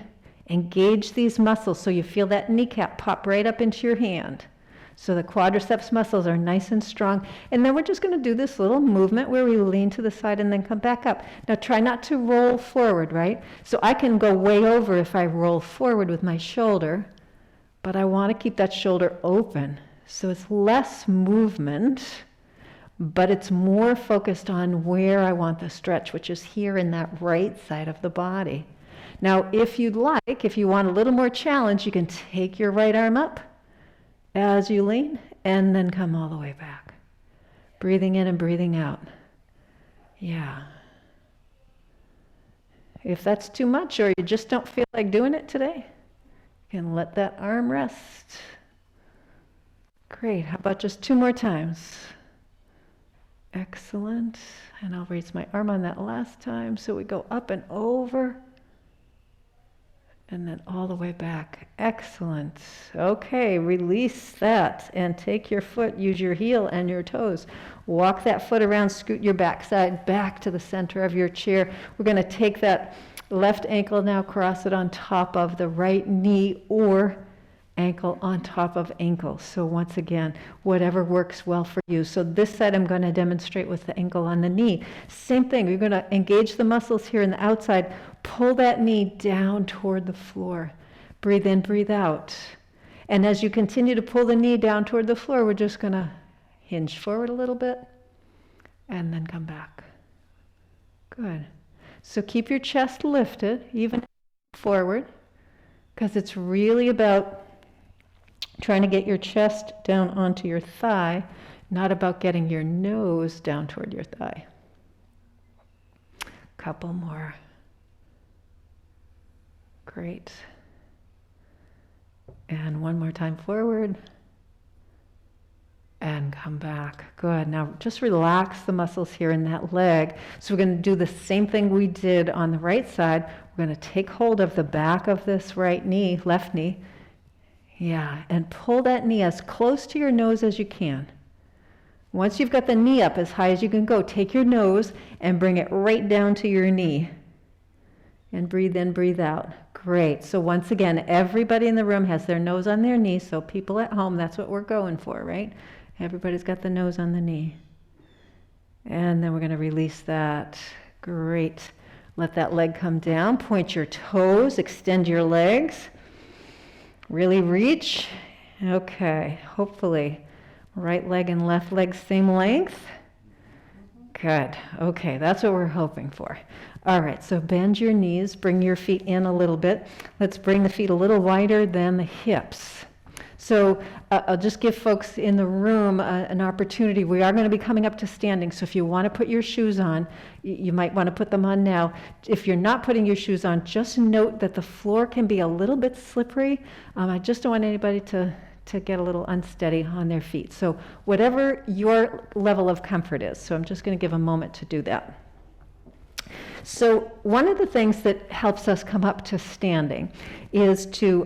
Engage these muscles so you feel that kneecap pop right up into your hand. So the quadriceps muscles are nice and strong. And then we're just going to do this little movement where we lean to the side and then come back up. Now try not to roll forward, right? So I can go way over if I roll forward with my shoulder, but I want to keep that shoulder open. So it's less movement, but it's more focused on where I want the stretch, which is here in that right side of the body. Now, if you'd like, if you want a little more challenge, you can take your right arm up as you lean, and then come all the way back. Breathing in and breathing out. Yeah. If that's too much or you just don't feel like doing it today, you can let that arm rest. Great. How about just 2 more times? Excellent. And I'll raise my arm on that last time. So we go up and over. And then all the way back. Excellent. Okay, release that and take your foot, use your heel and your toes. Walk that foot around, scoot your backside back to the center of your chair. We're going to take that left ankle now, cross it on top of the right knee or ankle on top of ankle. So once again, whatever works well for you. So this side I'm going to demonstrate with the ankle on the knee. Same thing, you're going to engage the muscles here in the outside. Pull that knee down toward the floor. Breathe in, breathe out. And as you continue to pull the knee down toward the floor, we're just going to hinge forward a little bit and then come back. Good. So keep your chest lifted, even forward, because it's really about trying to get your chest down onto your thigh, not about getting your nose down toward your thigh. Couple more. Great. And one more time forward. And come back. Good. Now just relax the muscles here in that leg. So we're going to do the same thing we did on the right side. We're going to take hold of the back of this right knee, left knee. Yeah, and pull that knee as close to your nose as you can. Once you've got the knee up as high as you can go, take your nose and bring it right down to your knee. And breathe in, breathe out. Great. So once again, everybody in the room has their nose on their knee. So people at home, that's what we're going for, right? Everybody's got the nose on the knee. And then we're going to release that. Great. Let that leg come down. Point your toes. Extend your legs. Really reach. Okay. Hopefully, right leg and left leg same length. Good. Okay, that's what we're hoping for. All right, so bend your knees, bring your feet in a little bit. Let's bring the feet a little wider than the hips. So I'll just give folks in the room an opportunity. We are going to be coming up to standing, so if you want to put your shoes on, you might want to put them on now. If you're not putting your shoes on, just note that the floor can be a little bit slippery. I just don't want anybody to get a little unsteady on their feet. So whatever your level of comfort is. So I'm just going to give a moment to do that. So one of the things that helps us come up to standing is to,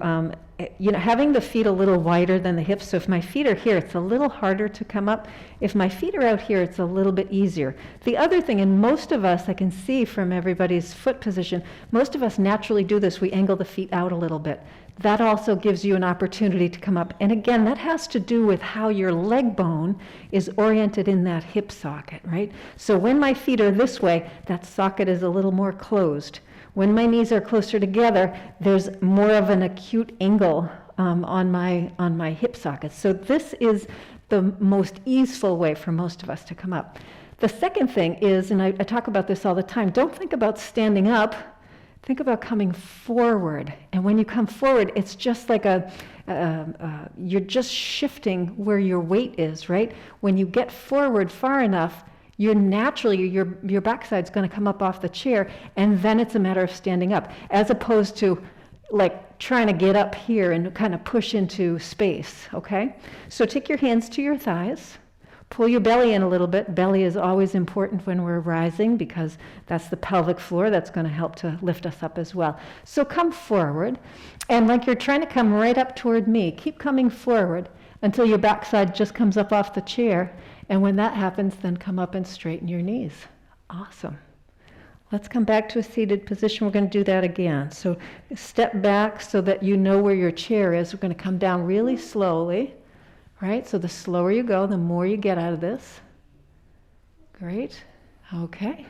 having the feet a little wider than the hips. So if my feet are here, it's a little harder to come up. If my feet are out here, it's a little bit easier. The other thing, and most of us, I can see from everybody's foot position, most of us naturally do this. We angle the feet out a little bit. That also gives you an opportunity to come up. And again, that has to do with how your leg bone is oriented in that hip socket, right? So when my feet are this way, that socket is a little more closed. When my knees are closer together, there's more of an acute angle on my hip sockets. So this is the most easeful way for most of us to come up. The second thing is, and I talk about this all the time, don't think about standing up. Think about coming forward. And when you come forward, it's just like you're just shifting where your weight is, right? When you get forward far enough, you're naturally, your backside's going to come up off the chair, and then it's a matter of standing up, as opposed to like trying to get up here and kind of push into space, okay? So take your hands to your thighs. Pull your belly in a little bit. Belly is always important when we're rising because that's the pelvic floor that's going to help to lift us up as well. So come forward, and like you're trying to come right up toward me, keep coming forward until your backside just comes up off the chair. And when that happens, then come up and straighten your knees. Awesome. Let's come back to a seated position. We're going to do that again. So step back so that you know where your chair is. We're going to come down really slowly. Right, so the slower you go, the more you get out of this. Great, okay.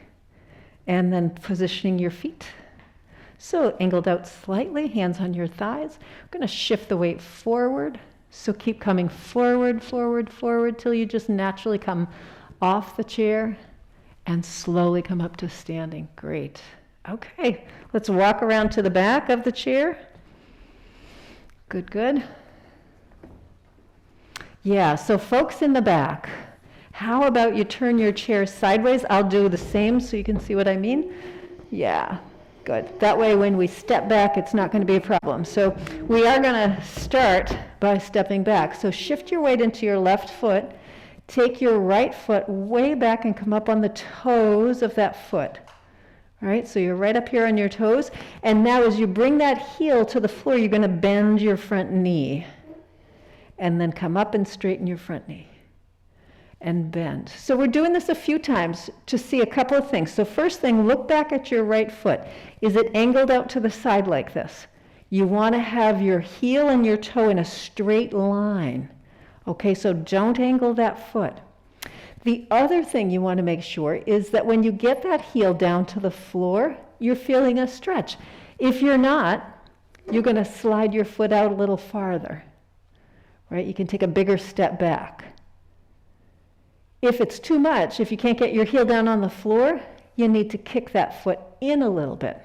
And then positioning your feet. So angled out slightly, hands on your thighs. We're going to shift the weight forward. So keep coming forward, forward, forward, till you just naturally come off the chair and slowly come up to standing. Great. Okay, let's walk around to the back of the chair. Good, good. Yeah, so folks in the back, how about you turn your chair sideways? I'll do the same so you can see what I mean. Yeah, good. That way when we step back, it's not going to be a problem. So we are going to start by stepping back. So shift your weight into your left foot. Take your right foot way back and come up on the toes of that foot. All right, so you're right up here on your toes. And now as you bring that heel to the floor, you're going to bend your front knee. And then come up and straighten your front knee and bend. So we're doing this a few times to see a couple of things. So first thing, look back at your right foot. Is it angled out to the side like this? You want to have your heel and your toe in a straight line. Okay, so don't angle that foot. The other thing you want to make sure is that when you get that heel down to the floor, you're feeling a stretch. If you're not, you're going to slide your foot out a little farther. Right? You can take a bigger step back. If it's too much, if you can't get your heel down on the floor, you need to kick that foot in a little bit.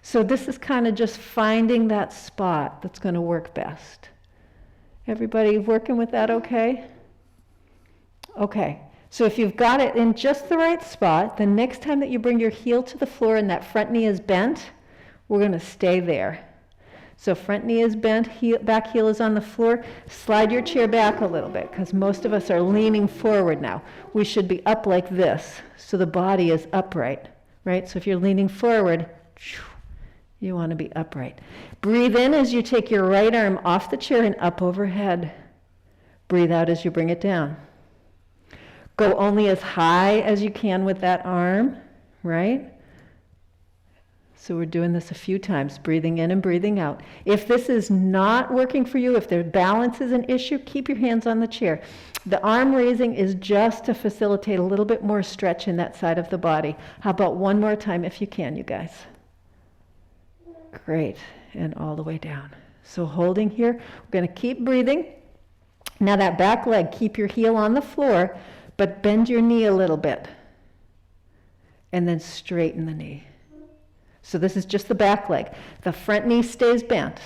So this is kind of just finding that spot that's going to work best. Everybody working with that okay? Okay. So if you've got it in just the right spot, the next time that you bring your heel to the floor and that front knee is bent, we're going to stay there. So front knee is bent, back heel is on the floor. Slide your chair back a little bit because most of us are leaning forward now. We should be up like this so the body is upright, right? So if you're leaning forward, you want to be upright. Breathe in as you take your right arm off the chair and up overhead. Breathe out as you bring it down. Go only as high as you can with that arm, right? So we're doing this a few times, breathing in and breathing out. If this is not working for you, if their balance is an issue, keep your hands on the chair. The arm raising is just to facilitate a little bit more stretch in that side of the body. How about one more time if you can, you guys? Great, and all the way down. So holding here, we're going to keep breathing. Now that back leg, keep your heel on the floor, but bend your knee a little bit. And then straighten the knee. So this is just the back leg. The front knee stays bent.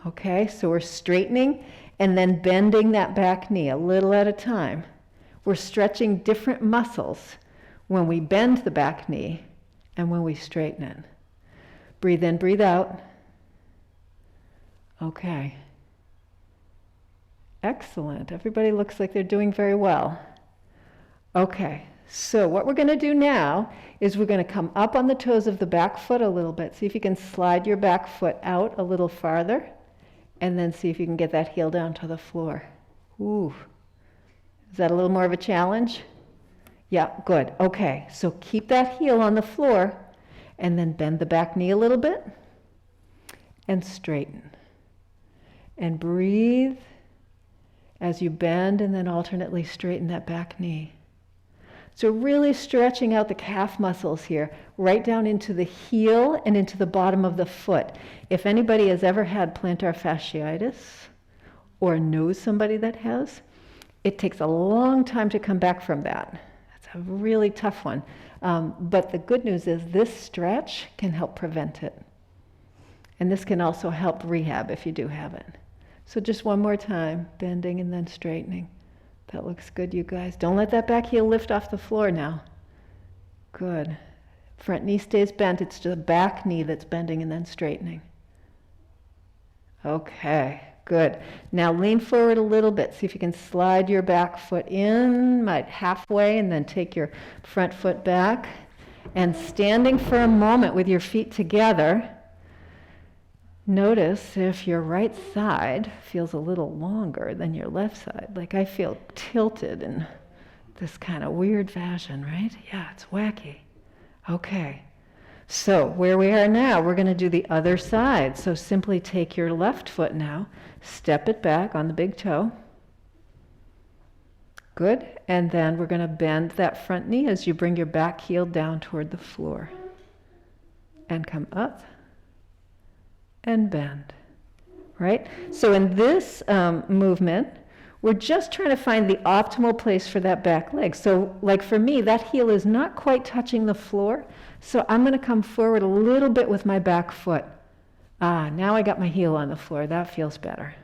Okay, so we're straightening and then bending that back knee a little at a time. We're stretching different muscles when we bend the back knee and when we straighten it. Breathe in, breathe out. Okay. Excellent. Everybody looks like they're doing very well. Okay, so what we're going to do now is we're going to come up on the toes of the back foot a little bit. See if you can slide your back foot out a little farther, and then see if you can get that heel down to the floor. Ooh. Is that a little more of a challenge? Yeah, good. Okay, so keep that heel on the floor, and then bend the back knee a little bit, and straighten. And breathe as you bend, and then alternately straighten that back knee. So really stretching out the calf muscles here, right down into the heel and into the bottom of the foot. If anybody has ever had plantar fasciitis or knows somebody that has, it takes a long time to come back from that. That's a really tough one. But the good news is this stretch can help prevent it. And this can also help rehab if you do have it. So just one more time, bending and then straightening. That looks good, you guys. Don't let that back heel lift off the floor now. Good. Front knee stays bent. It's the back knee that's bending and then straightening. Okay, good. Now lean forward a little bit. See if you can slide your back foot in, might halfway, and then take your front foot back. And standing for a moment with your feet together, notice if your right side feels a little longer than your left side. Like I feel tilted in this kind of weird fashion, right? Yeah, it's wacky. Okay. So where we are now, we're going to do the other side. So simply take your left foot now, step it back on the big toe. Good. And then we're going to bend that front knee as you bring your back heel down toward the floor. And come up. And bend, right? So in this movement, we're just trying to find the optimal place for that back leg. So like for me, that heel is not quite touching the floor, so I'm going to come forward a little bit with my back foot. Now I got my heel on the floor. That feels better.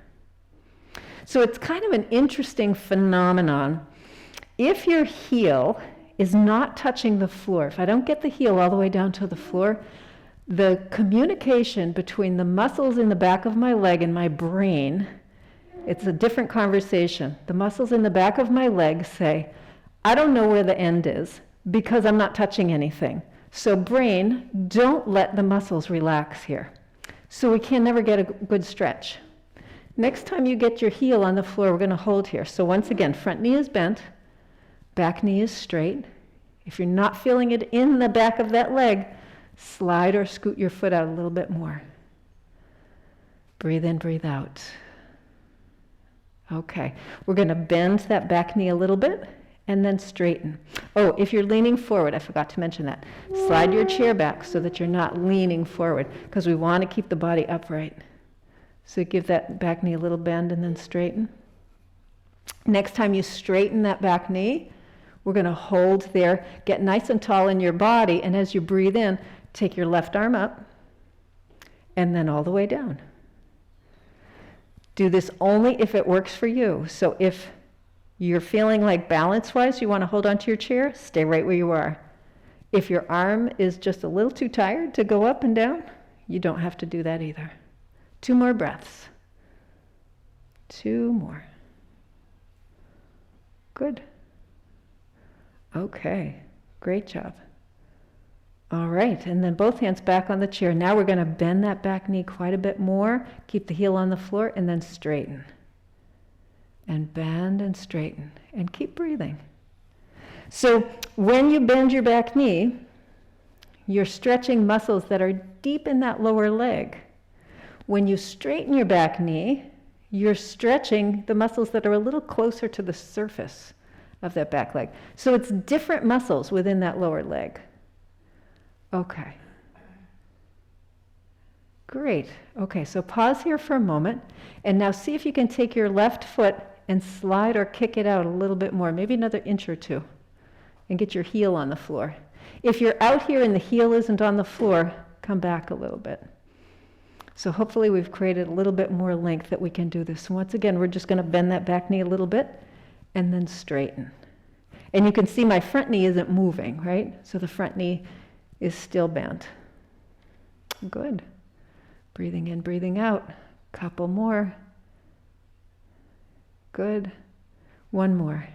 So it's kind of an interesting phenomenon. If your heel is not touching the floor, if I don't get the heel all the way down to the floor, the communication between the muscles in the back of my leg and my brain, it's a different conversation. The muscles in the back of my leg say, I don't know where the end is because I'm not touching anything. So brain, don't let the muscles relax here. So we can never get a good stretch. Next time you get your heel on the floor, we're going to hold here. So once again, front knee is bent, back knee is straight. If you're not feeling it in the back of that leg, slide or scoot your foot out a little bit more. Breathe in, breathe out. Okay, we're going to bend that back knee a little bit and then straighten. Oh, if you're leaning forward, I forgot to mention that. Slide your chair back so that you're not leaning forward because we want to keep the body upright. So give that back knee a little bend and then straighten. Next time you straighten that back knee, we're going to hold there, get nice and tall in your body, and as you breathe in, take your left arm up and then all the way down. Do this only if it works for you. So if you're feeling like balance-wise you want to hold onto your chair, stay right where you are. If your arm is just a little too tired to go up and down, you don't have to do that either. 2 more breaths. 2 more. Good. Okay, great job. All right, and then both hands back on the chair. Now we're going to bend that back knee quite a bit more, keep the heel on the floor, and then straighten. And bend and straighten, and keep breathing. So when you bend your back knee, you're stretching muscles that are deep in that lower leg. When you straighten your back knee, you're stretching the muscles that are a little closer to the surface of that back leg. So it's different muscles within that lower leg. Okay. Great. Okay, so pause here for a moment, and now see if you can take your left foot and slide or kick it out a little bit more, maybe another inch or two, and get your heel on the floor. If you're out here and the heel isn't on the floor, come back a little bit. So hopefully we've created a little bit more length that we can do this. Once again, we're just going to bend that back knee a little bit and then straighten. And you can see my front knee isn't moving, right? So the front knee is still bent. Good. Breathing in, breathing out. Couple more. Good. One more.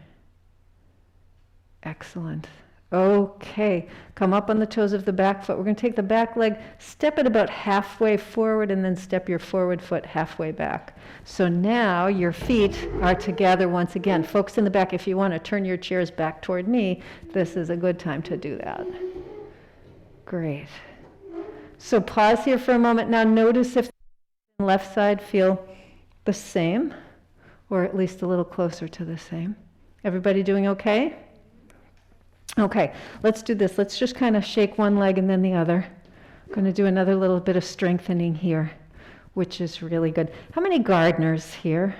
Excellent. Okay, come up on the toes of the back foot. We're going to take the back leg, step it about halfway forward, and then step your forward foot halfway back. So now your feet are together once again. Folks in the back, if you want to turn your chairs back toward me, this is a good time to do that. Great. So pause here for a moment. Now notice if the left side feel the same, or at least a little closer to the same. Everybody doing okay? Okay, let's do this. Let's just kind of shake one leg and then the other. I'm going to do another little bit of strengthening here, which is really good. How many gardeners here?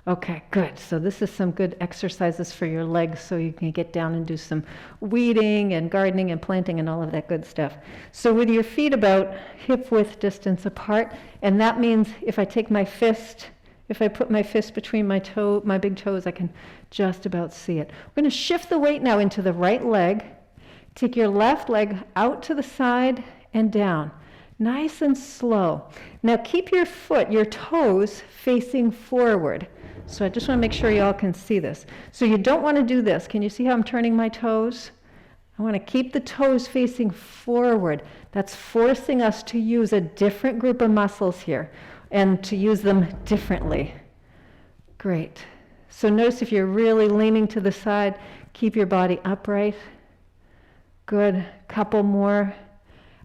Okay, good. So this is some good exercises for your legs so you can get down and do some weeding and gardening and planting and all of that good stuff. So with your feet about hip width distance apart, and that means if I take my fist, if I put my fist between my big toes, I can just about see it. We're going to shift the weight now into the right leg. Take your left leg out to the side and down. Nice and slow. Now keep your foot, your toes, facing forward. So I just want to make sure you all can see this. So you don't want to do this. Can you see how I'm turning my toes? I want to keep the toes facing forward. That's forcing us to use a different group of muscles here and to use them differently. Great. So notice if you're really leaning to the side, keep your body upright. Good. Couple more.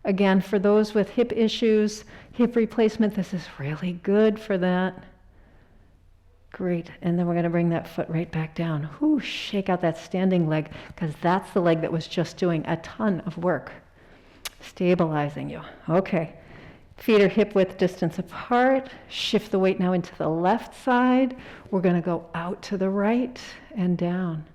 Again, for those with hip issues, hip replacement, this is really good for that. Great. And then we're going to bring that foot right back down. Whew, shake out that standing leg, because that's the leg that was just doing a ton of work, stabilizing you. Okay. Feet are hip width distance apart. Shift the weight now into the left side. We're going to go out to the right and down.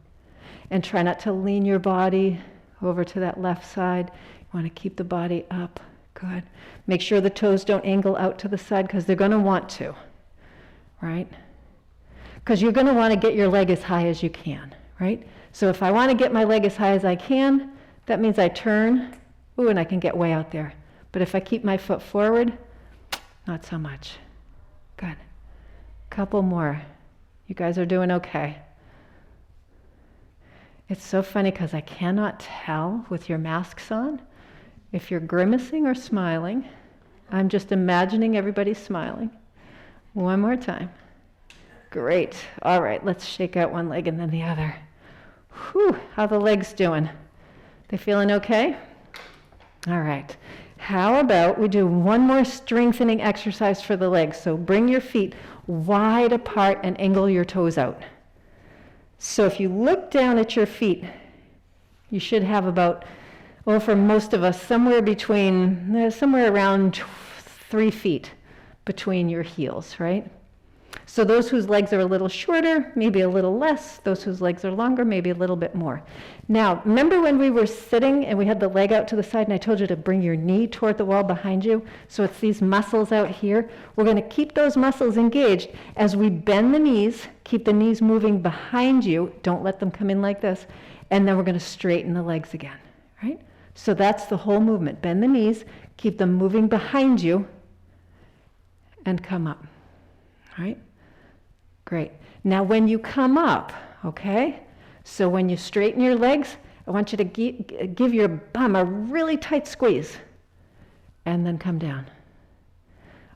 And try not to lean your body over to that left side. You want to keep the body up. Good. Make sure the toes don't angle out to the side, because they're going to want to, right? Because you're going to want to get your leg as high as you can, right? So if I want to get my leg as high as I can, that means I turn, ooh, and I can get way out there. But if I keep my foot forward, not so much. Good. Couple more. You guys are doing okay. It's so funny because I cannot tell with your masks on if you're grimacing or smiling. I'm just imagining everybody smiling. One more time. Great. All right, let's shake out one leg and then the other. Whew, how the legs doing? They feeling okay? All right. How about we do one more strengthening exercise for the legs? So bring your feet wide apart and angle your toes out. So if you look down at your feet, you should have about, well, for most of us, somewhere around 3 feet between your heels, right? So those whose legs are a little shorter, maybe a little less. Those whose legs are longer, maybe a little bit more. Now, remember when we were sitting and we had the leg out to the side and I told you to bring your knee toward the wall behind you? So it's these muscles out here. We're going to keep those muscles engaged as we bend the knees, keep the knees moving behind you. Don't let them come in like this. And then we're going to straighten the legs again, right? So that's the whole movement. Bend the knees, keep them moving behind you, and come up, all right? Great. Now when you come up, okay, so when you straighten your legs, I want you to give your bum a really tight squeeze and then come down.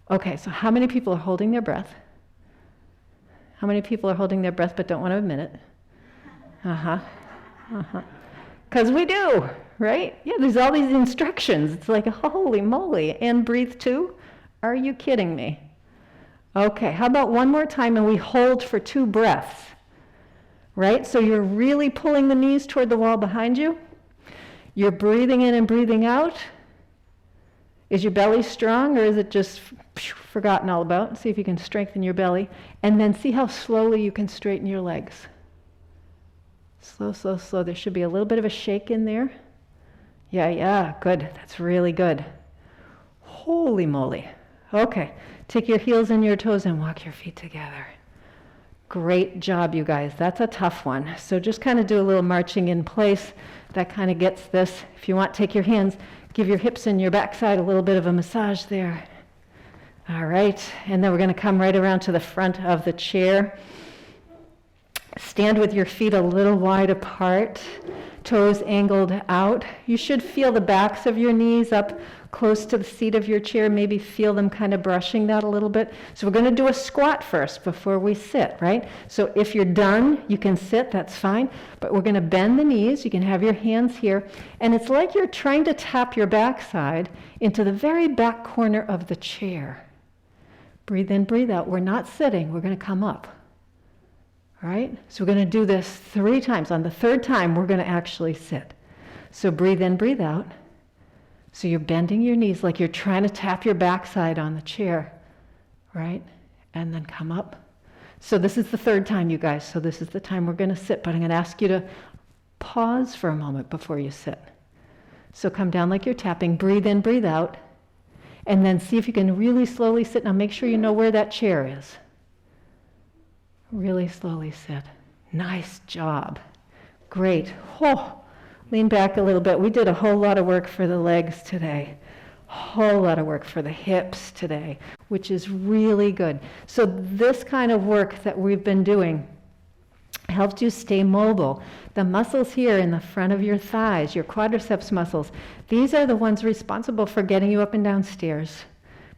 Okay, so how many people are holding their breath? How many people are holding their breath but don't want to admit it? Uh-huh. Because we do, right? Yeah, there's all these instructions. It's like, holy moly. And breathe too? Are you kidding me? Okay, how about one more time and we hold for 2 breaths, right? So you're really pulling the knees toward the wall behind you. You're breathing in and breathing out. Is your belly strong or is it just forgotten all about? See if you can strengthen your belly. And then see how slowly you can straighten your legs. Slow, slow, slow. There should be a little bit of a shake in there. Yeah, good. That's really good. Holy moly. Okay, take your heels and your toes and walk your feet together. Great job, you guys. That's a tough one. So just kind of do a little marching in place. That kind of gets this. If you want, take your hands, give your hips and your backside a little bit of a massage there. All right, and then we're going to come right around to the front of the chair. Stand with your feet a little wide apart, toes angled out. You should feel the backs of your knees up close to the seat of your chair, maybe feel them kind of brushing that a little bit. So we're going to do a squat first before we sit, right? So if you're done, you can sit, that's fine. But we're going to bend the knees. You can have your hands here. And it's like you're trying to tap your backside into the very back corner of the chair. Breathe in, breathe out. We're not sitting. We're going to come up. All right? So we're going to do this 3 times. On the 3rd time, we're going to actually sit. So breathe in, breathe out. So you're bending your knees like you're trying to tap your backside on the chair, right? And then come up. So this is the 3rd time, you guys. So this is the time we're going to sit, but I'm going to ask you to pause for a moment before you sit. So come down like you're tapping. Breathe in, breathe out. And then see if you can really slowly sit. Now make sure you know where that chair is. Really slowly sit. Nice job. Great. Oh. Lean back a little bit. We did a whole lot of work for the legs today. Whole lot of work for the hips today, which is really good. So this kind of work that we've been doing helps you stay mobile. The muscles here in the front of your thighs, your quadriceps muscles, these are the ones responsible for getting you up and down stairs,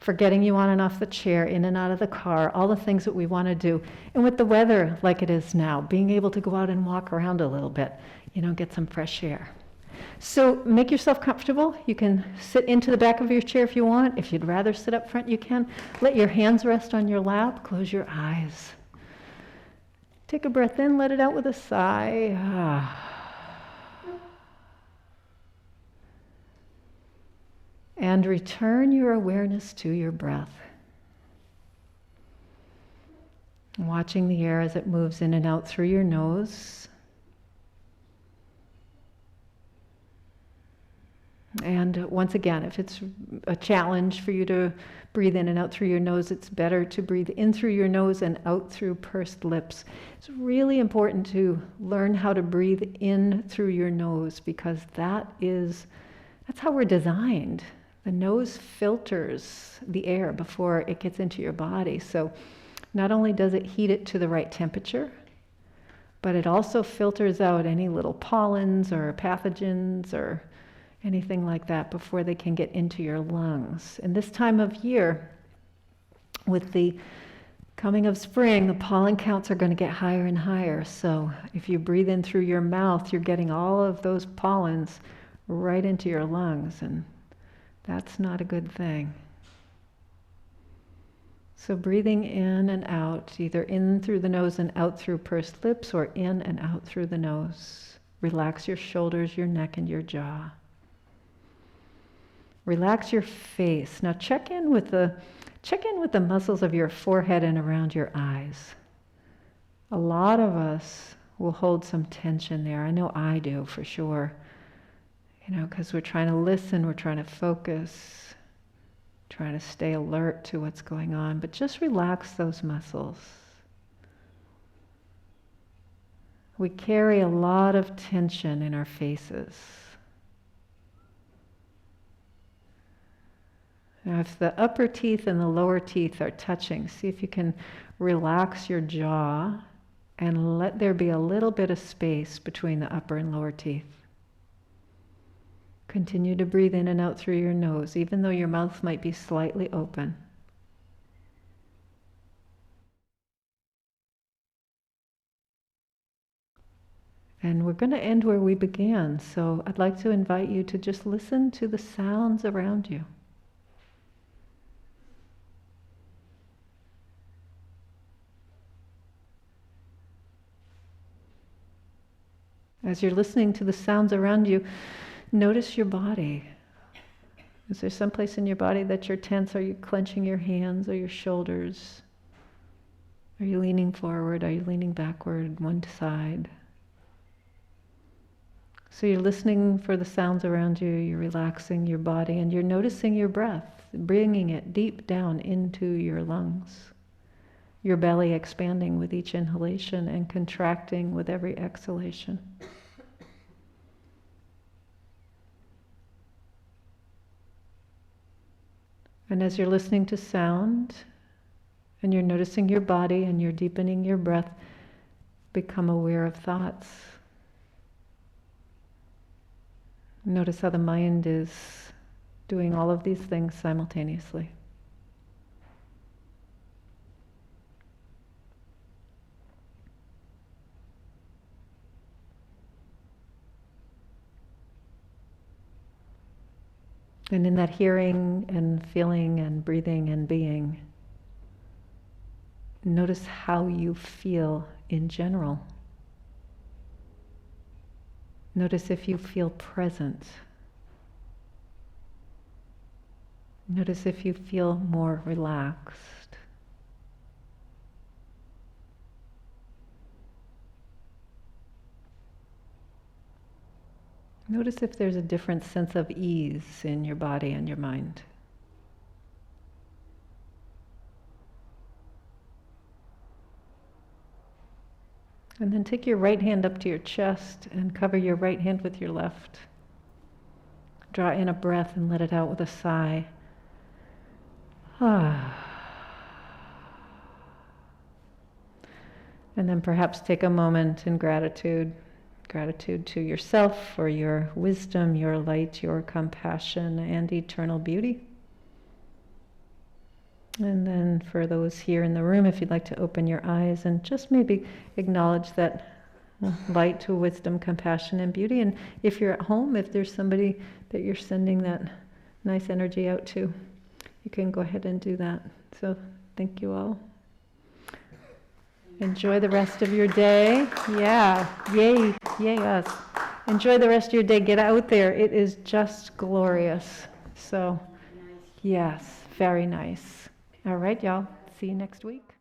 for getting you on and off the chair, in and out of the car, all the things that we want to do. And with the weather like it is now, being able to go out and walk around a little bit, get some fresh air. So make yourself comfortable. You can sit into the back of your chair if you want. If you'd rather sit up front, you can. Let your hands rest on your lap. Close your eyes. Take a breath in, let it out with a sigh. And return your awareness to your breath. Watching the air as it moves in and out through your nose. And once again, if it's a challenge for you to breathe in and out through your nose, it's better to breathe in through your nose and out through pursed lips. It's really important to learn how to breathe in through your nose because that's how we're designed. The nose filters the air before it gets into your body. So not only does it heat it to the right temperature, but it also filters out any little pollens or pathogens or anything like that before they can get into your lungs. And this time of year, with the coming of spring, the pollen counts are going to get higher and higher. So if you breathe in through your mouth, you're getting all of those pollens right into your lungs, and that's not a good thing. So breathing in and out, either in through the nose and out through pursed lips, or in and out through the nose. Relax your shoulders, your neck, and your jaw. Relax your face. Now check in with the muscles of your forehead and around your eyes. A lot of us will hold some tension there. I know I do for sure. Because we're trying to listen, we're trying to focus, trying to stay alert to what's going on. But just relax those muscles. We carry a lot of tension in our faces. Now, if the upper teeth and the lower teeth are touching, see if you can relax your jaw and let there be a little bit of space between the upper and lower teeth. Continue to breathe in and out through your nose, even though your mouth might be slightly open. And we're going to end where we began. So I'd like to invite you to just listen to the sounds around you. As you're listening to the sounds around you, notice your body. Is there some place in your body that you're tense? Are you clenching your hands or your shoulders? Are you leaning forward? Are you leaning backward, one side? So you're listening for the sounds around you, you're relaxing your body, and you're noticing your breath, bringing it deep down into your lungs. Your belly expanding with each inhalation and contracting with every exhalation. And as you're listening to sound, and you're noticing your body and you're deepening your breath, become aware of thoughts. Notice how the mind is doing all of these things simultaneously. And in that hearing and feeling and breathing and being, notice how you feel in general. Notice if you feel present. Notice if you feel more relaxed. Notice if there's a different sense of ease in your body and your mind. And then take your right hand up to your chest and cover your right hand with your left. Draw in a breath and let it out with a sigh. And then perhaps take a moment in gratitude. Gratitude to yourself for your wisdom, your light, your compassion, and eternal beauty. And then for those here in the room, if you'd like to open your eyes and just maybe acknowledge that light, wisdom, compassion, and beauty. And if you're at home, if there's somebody that you're sending that nice energy out to, you can go ahead and do that. So thank you all. Enjoy the rest of your day. Yeah, yay, yay us. Enjoy the rest of your day. Get out there. It is just glorious. So, yes, very nice. All right, y'all. See you next week.